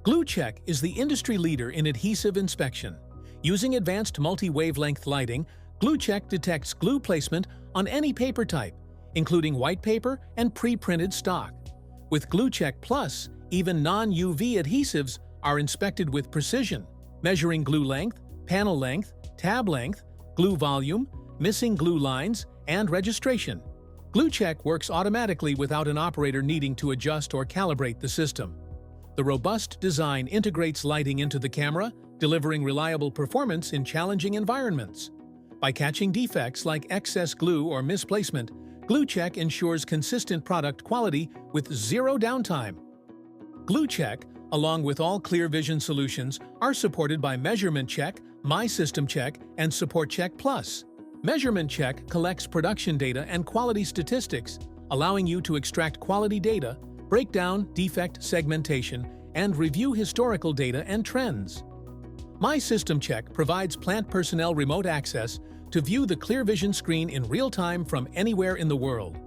GlueChek is the industry leader in adhesive inspection. Using advanced multi-wavelength lighting, GlueChek detects glue placement on any paper type, including white paper and pre-printed stock. With GlueChek Plus, even non-UV adhesives are inspected with precision, measuring glue length, panel length, tab length, glue volume, missing glue lines, and registration. GlueChek works automatically without an operator needing to adjust or calibrate the system. The robust design integrates lighting into the camera, delivering reliable performance in challenging environments. By catching defects like excess glue or misplacement, GlueChek ensures consistent product quality with zero downtime. GlueChek, along with all Clear Vision solutions, are supported by Measurement Check, My System Check, and Support Check Plus. Measurement Check collects production data and quality statistics, allowing you to extract quality data, break down defect segmentation, and review historical data and trends. My System Check provides plant personnel remote access to view the Clear Vision screen in real time from anywhere in the world.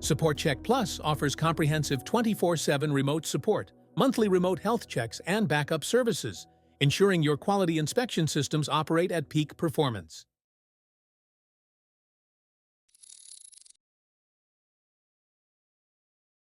Support Check Plus offers comprehensive 24/7 remote support, monthly remote health checks, and backup services, ensuring your quality inspection systems operate at peak performance.